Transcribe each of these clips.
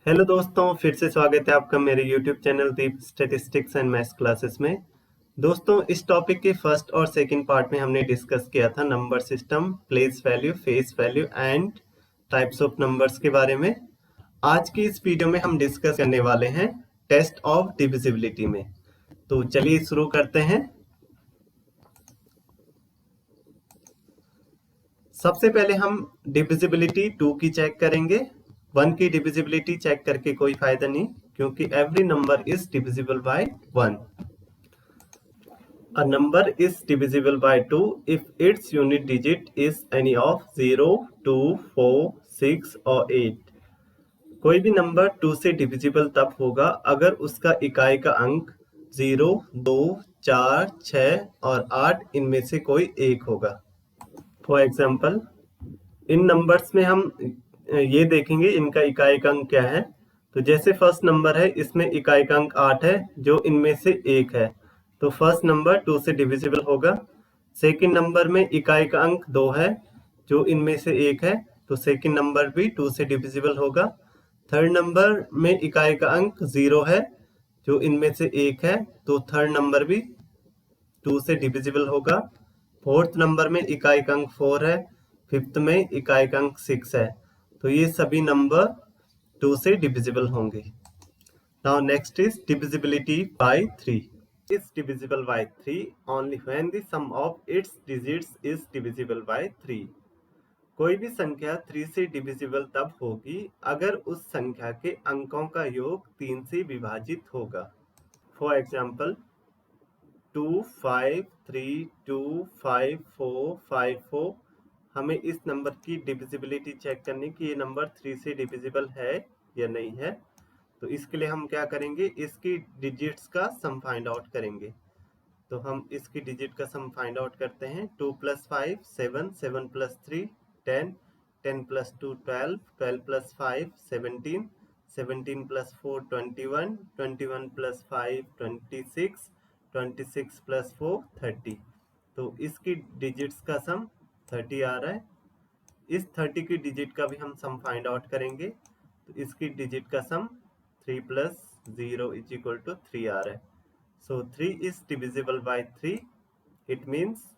Hello दोस्तों, फिर से स्वागत है आपका मेरे YouTube channel Deep statistics and maths classes में। दोस्तों, इस टॉपिक के फर्स्ट और सेकंड पार्ट में हमने डिस्कस किया था number system, place value, face value and types of numbers के बारे में। आज की इस वीडियो में हम डिस्कस करने वाले हैं टेस्ट ऑफ डिविजिबिलिटी में। तो चलिए शुरू करते हैं। सबसे पहले हम डिविजिबिलिटी 2 की चेक करेंगे। 1 की डिविजिबिलिटी चेक करके कोई फायदा नहीं, क्योंकि every number is divisible by 1। A number is divisible by 2 if its unit digit is any of 0, 2, 4, 6 और 8। कोई भी नंबर 2 से डिविजिबल तब होगा अगर उसका इकाई का अंक 0, 2, 4, 6 और 8 इनमें से कोई एक होगा। फॉर एग्जाम्पल, इन नंबर्स में हम ये देखेंगे इनका इकाई का अंक क्या है। तो जैसे फर्स्ट नंबर है, इसमें इकाई का अंक 8 है जो इनमें से एक है, तो फर्स्ट नंबर 2 से डिविजिबल होगा। सेकंड नंबर में इकाई का अंक 2 है जो इनमें से एक है, तो सेकंड नंबर भी 2 से डिविजिबल होगा। थर्ड नंबर में इकाई का अंक 0 है जो इनमें से एक है, तो थर्ड नंबर भी 2 से डिविजिबल होगा। फोर्थ नंबर में इकाई का अंक 4 है, फिफ्थ में इकाई का अंक 6 है, तो ये सभी नंबर 2 से डिविजिबल होंगे। Now next is divisibility by 3 is divisible by 3 only when the sum of its digits is divisible by 3। कोई भी संख्या 3 से डिविजिबल तब होगी अगर उस संख्या के अंकों का योग 3 से विभाजित होगा। For example, 2, 5, 3, 2, 5, 4, 5, 4। हमें इस नंबर की डिविजिबिलिटी चेक करनी कि ये नंबर 3 से डिविजिबल है या नहीं है। तो इसके लिए हम क्या करेंगे, इसकी डिजिट्स का सम फाइंड आउट करेंगे। तो हम इसकी डिजिट का सम फाइंड आउट करते हैं। 2 + 5 7, 7 + 3 10, 10 + 2 12, 12 + 5 17, 17 + 4 21, 21 + 5 26, 26 + 4 30। तो इसकी डिजिट्स का सम 30 आ रहा है। इस 30 की डिजिट का भी हम सम फाइंड आउट करेंगे। तो इसकी डिजिट का सम 3 + 0 = 3 आ रहा है। सो 3 is divisible by 3। It means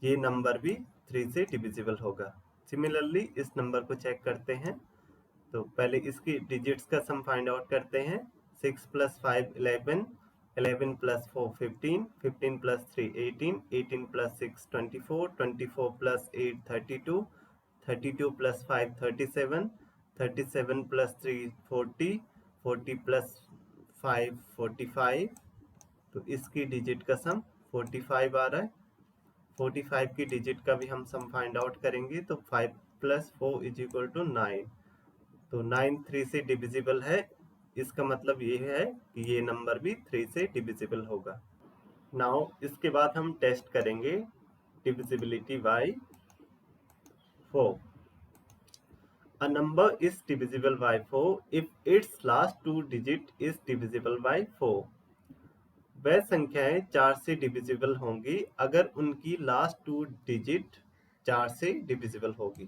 ये नंबर भी 3 से डिविजिबल होगा। सिमिलरली इस नंबर को चेक करते हैं। तो पहले इसकी डिजिट्स का सम फाइंड आउट करते हैं। 6 + 5 11, 11 + 4 15, 15 + 3 18, 18 + 6 24, 24 + 8 32, 32 + 5 37, 37 + 3 40, 40 + 5 45। तो इसकी डिजिट का सम 45 आ रहा है। 45 की डिजिट का भी हम सम फाइंड आउट करेंगे। तो 5 + 4 = 9। तो 9 3 से डिविजिबल है। इसका मतलब ये है कि ये नंबर भी 3 से डिविजिबल होगा। नाउ इसके बाद हम टेस्ट करेंगे divisibility bye 4। A number is divisible by 4 if its last two digit is divisible by 4। वह संख्याएं 4 से डिविजिबल होंगी अगर उनकी लास्ट 2 डिजिट 4 से डिविजिबल होगी।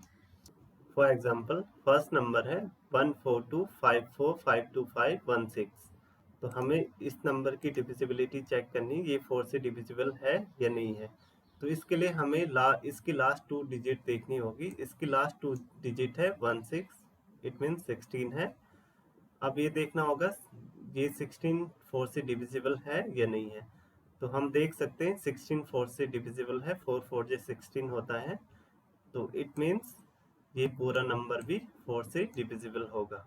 फॉर एग्जाम्पल, फर्स्ट नंबर है 142545251 तो हमें इस नंबर की डिविजिबिलिटी चेक करनी, ये 4 से डिविजिबल है या नहीं है। तो इसके लिए हमें इसकी लास्ट 2 डिजिट देखनी होगी। इसकी लास्ट 2 डिजिट है 16, इट मीन्स 16 है। अब ये देखना होगा ये 16 4 से डिविजिबल है या नहीं है। तो हम देख सकते हैं 16 4 से डिविजिबल है, 4 4 जे 16 होता है। तो इट मीन्स ये पूरा नंबर भी 4 से डिविजिबल होगा।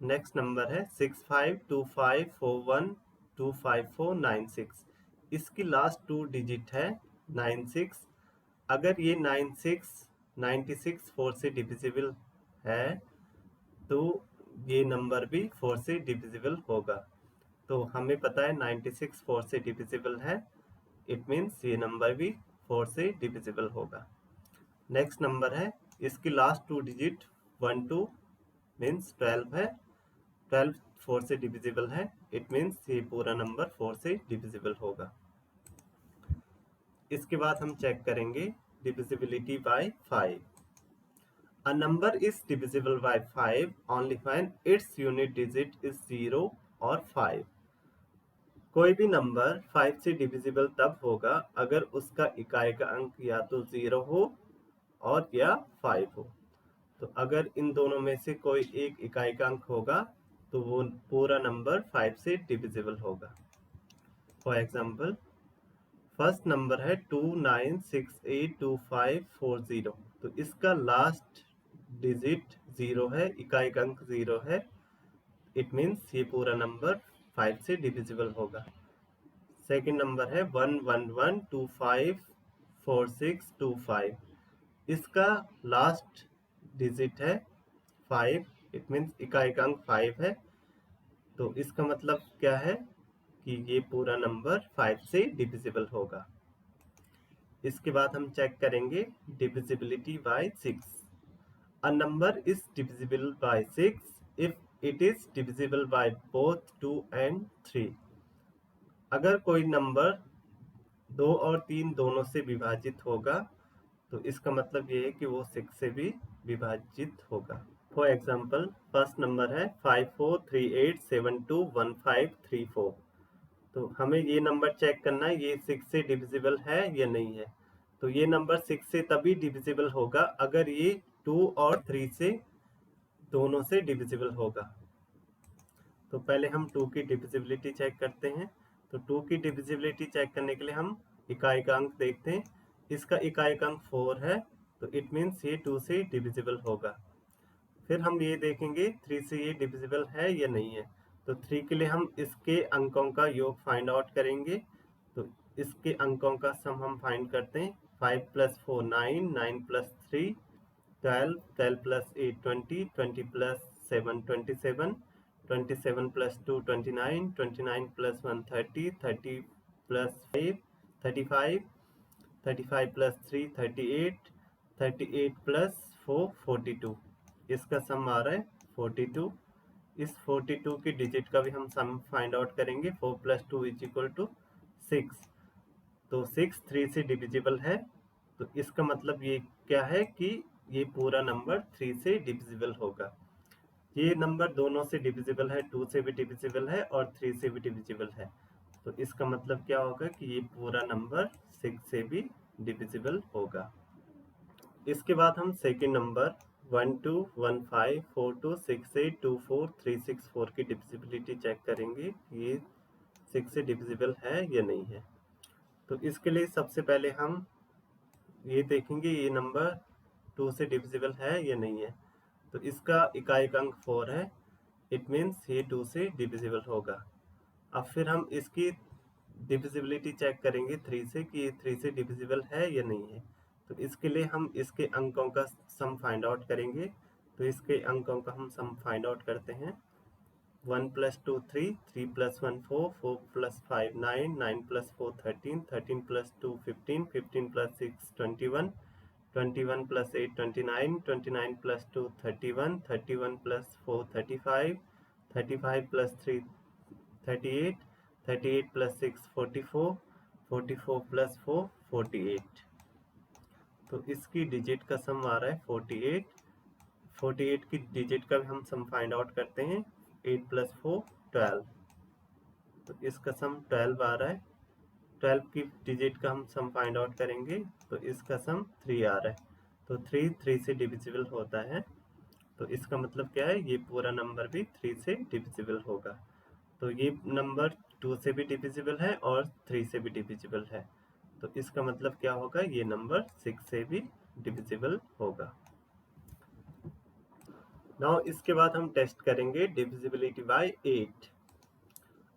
नेक्स्ट नंबर है 6525412549 इसकी लास्ट 2 डिजिट है 96। अगर ये 96 4 से डिविजिबल है तो ये नंबर भी 4 से डिविजिबल होगा। तो हमें पता है 96 4 से डिविजिबल है, इट मीन्स ये नंबर भी 4 से डिविजिबल होगा। नेक्स्ट नंबर है, इसकी लास्ट 2 डिजिट 1 2 मीन्स 12 है। 12 4 से डिविजिबल है, इट मीन्स ये पूरा नंबर 4 से डिविजिबल होगा। इसके बाद हम चेक करेंगे divisibility bye 5। A number is divisible by 5 only when its unit digit is 0 or 5. कोई भी नंबर 5 से डिविजिबल तब होगा अगर उसका इकाई का अंक या तो 0 हो और या 5 हो। तो अगर इन दोनों में से कोई एक इकाई का अंक होगा तो वो पूरा नंबर 5 से डिविजिबल होगा। फॉर एग्जाम्पल, फर्स्ट नंबर है 29682540। तो इसका लास्ट डिजिट 0 है, इकाई का अंक 0 है। इट मीन्स ये पूरा नंबर 5 से डिविजिबल होगा। सेकेंड नंबर है 111254625। इसका लास्ट डिजिट है 5। इट मीन्स इकाई का अंक 5 है। तो इसका मतलब क्या है कि ये पूरा नंबर 5 से डिविजिबल होगा। इसके बाद हम चेक करेंगे divisibility bye 6। A number is divisible by 6 if it is divisible by both 2 and 3। अगर कोई नंबर 2 और 3 दोनों से विभाजित होगा तो इसका मतलब ये है कि वो 6 से भी विभाजित होगा। फॉर एग्जाम्पल, फर्स्ट नंबर है 5438721534। तो हमें ये नंबर चेक करना है ये 6 से डिविजिबल है या नहीं है। तो ये नंबर 6 से तभी डिविजिबल होगा अगर ये 2 और 3 से दोनों से डिविजिबल होगा। तो पहले हम 2 की डिविजिबिलिटी चेक करते हैं। तो 2 की डिविजिबिलिटी चेक करने के लिए हम इकाई का अंक देखते हैं। इसका इकाई का अंक 4 है, तो इट मीन्स ये 2 से डिविजिबल होगा। फिर हम ये देखेंगे 3 से ये डिविजिबल है या नहीं है। तो 3 के लिए हम इसके अंकों का योग फाइंड आउट करेंगे। तो इसके अंकों का सम हम फाइंड करते हैं। 5 + 4 9, 9 + 3 12, 12 + 8 20, 20 + 7 27, 27 + 2 29, 29 + 1 30, 30 + 5 35, 35 + 3 38, 38 + 4 42। इसका सम आ रहा है 42। इस 42 की डिजिट का भी हम सम फाइंड आउट करेंगे। 4 + 2 = 6। तो 6 3 से डिविजिबल है। तो इसका मतलब ये क्या है कि ये पूरा नंबर 3 से डिविजिबल होगा। ये नंबर दोनों से डिविजिबल है, 2 से भी डिविजिबल है और 3 से भी डिविजिबल है। तो इसका मतलब क्या होगा कि ये पूरा नंबर 6 से भी डिविजिबल होगा। इसके बाद हम सेकंड नंबर 121542682436 की डिविजिबिलिटी चेक करेंगे। ये 6 से डिविजिबल है या नहीं है। तो इसके लिए सबसे पहले हम ये देखेंगे ये नंबर 2 से डिविजिबल है या नहीं है। तो इसका इकाई का अंक 4 है। इट मीन्स ये 2 से डिविजिबल होगा। अब फिर हम इसकी डिविजिबिलिटी चेक करेंगे 3 से कि ये 3 से डिविजिबल है या नहीं है। तो इसके लिए हम इसके अंकों का सम फाइंड आउट करेंगे। तो इसके अंकों का हम सम फाइंड आउट करते हैं। 1 + 2 3, 3 + 1 4, 4 + 5 9, 9 + 4 13, 13 + 2 15, 15 + 6 21, 21 + 8 29, 29 + 2 31, 31 + 4 35, 35 + 3 38, 38 + 6 44, 44 + 4 48। तो इसकी डिजिट का सम आ रहा है 48। 48 की डिजिट का भी हम सम फाइंड आउट करते हैं। 8 + 4 12। तो इसका सम 12 आ रहा है। 12 की डिजिट का हम सम फाइंड आउट करेंगे। तो इसका सम 3 आ रहा है। तो 3 से डिविजिबल होता है। तो इसका मतलब क्या है, ये पूरा नंबर भी 3 से डिविजिबल होगा। तो ये नंबर 2 से भी डिविजिबल है और 3 से भी डिविजिबल है। तो इसका मतलब क्या होगा, ये नंबर 6 से भी डिविजिबल होगा। नाउ इसके बाद हम टेस्ट करेंगे divisibility bye 8।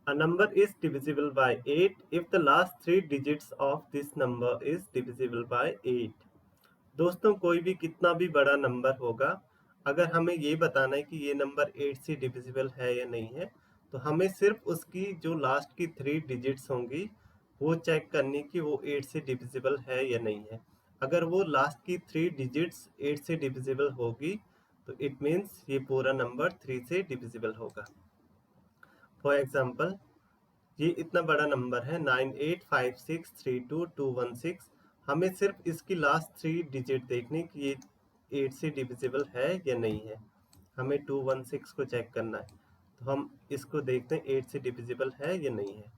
A number is divisible by 8 if the last 3 digits of this number is divisible by 8। दोस्तों, कोई भी कितना भी बड़ा नंबर होगा, अगर हमें ये बताना है कि ये नंबर 8 से डिविजिबल है या नहीं है, तो हमें सिर्फ उसकी जो लास्ट की 3 डिजिट्स होंगी वो चेक करनी कि वो 8 से डिविजिबल है या नहीं है। अगर वो लास्ट की 3 डिजिट्स 8 से डिविजिबल होगी तो इट मीन्स ये पूरा नंबर 3 से डिविजिबल होगा। फॉर एग्जाम्पल, ये इतना बड़ा नंबर है 9856322216। हमें सिर्फ इसकी लास्ट 3 डिजिट देखनी कि ये 8 से डिविजिबल है या नहीं है। हमें 216 को चेक करना है, तो हम इसको देखते हैं 8 से डिविजिबल है या नहीं है।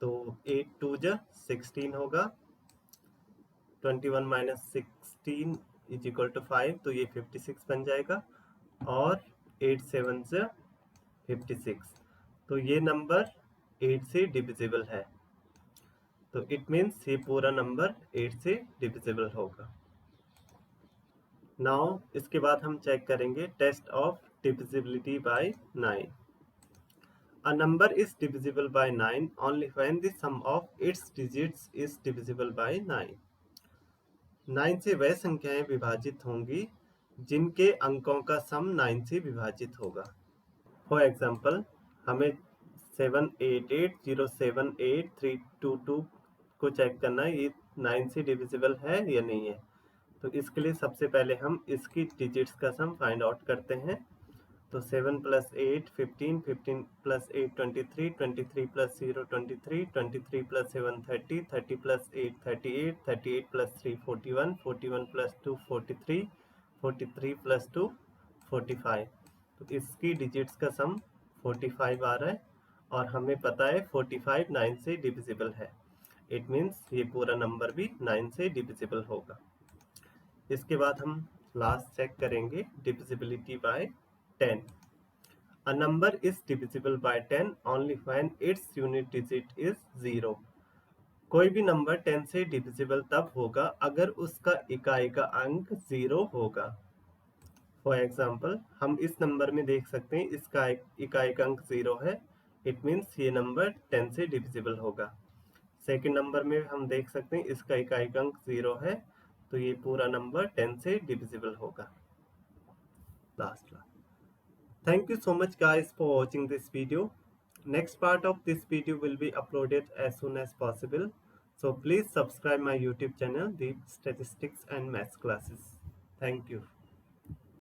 तो 8 2 जा 16 होगा, 21 माइनस 16 इज इक्वल टू 5, तो ये 56 बन जाएगा। और 8 7 जा 56, तो ये नंबर 8 से डिविजिबल है, तो इट मीन्स ये पूरा नंबर 8 से डिविजिबल होगा। नाउ इसके बाद हम चेक करेंगे test of divisibility by 9। A number is divisible by 9 only when the sum of its digits is divisible by 9. 9 से वह संख्याएं विभाजित होंगी जिनके अंकों का सम 9 से विभाजित होगा। फॉर एग्जाम्पल, हमें 78807832 को चेक करना है, ये 9 से डिविजिबल है या नहीं है। तो इसके लिए सबसे पहले हम इसकी डिजिट्स का सम फाइंड आउट करते हैं। तो 7 + 8 15, 15 + 8 23, 23 + 0 23, 23 + 7 30, 30 + 8 38, 38 + 3 41, 41 + 2 43, 43 + 2 45। तो इसकी डिजिट्स का सम 45 आ रहा है, और हमें पता है 45 9 से डिविजिबल है। इट मीन्स ये पूरा नंबर भी 9 से डिविजिबल होगा। इसके बाद हम लास्ट चेक करेंगे divisibility bye 10। A number is divisible by 10 only when its unit digit is 0. कोई भी नंबर 10 से डिविजिबल तब होगा अगर उसका इकाई का अंक 0 होगा। फॉर एग्जाम्पल, हम इस नंबर में देख सकते हैं इसका इकाई का अंक 0 है, इट मीन्स ये नंबर 10 से डिविजिबल होगा। सेकेंड नंबर में हम देख सकते हैं इसका इकाई का अंक 0 है, तो ये पूरा नंबर 10 से डिविजिबल होगा। लास्ट वाला। Thank you so much guys for watching this video. Next part of this video will be uploaded as soon as possible. So please subscribe my YouTube channel, Deep Statistics and Maths Classes. Thank you.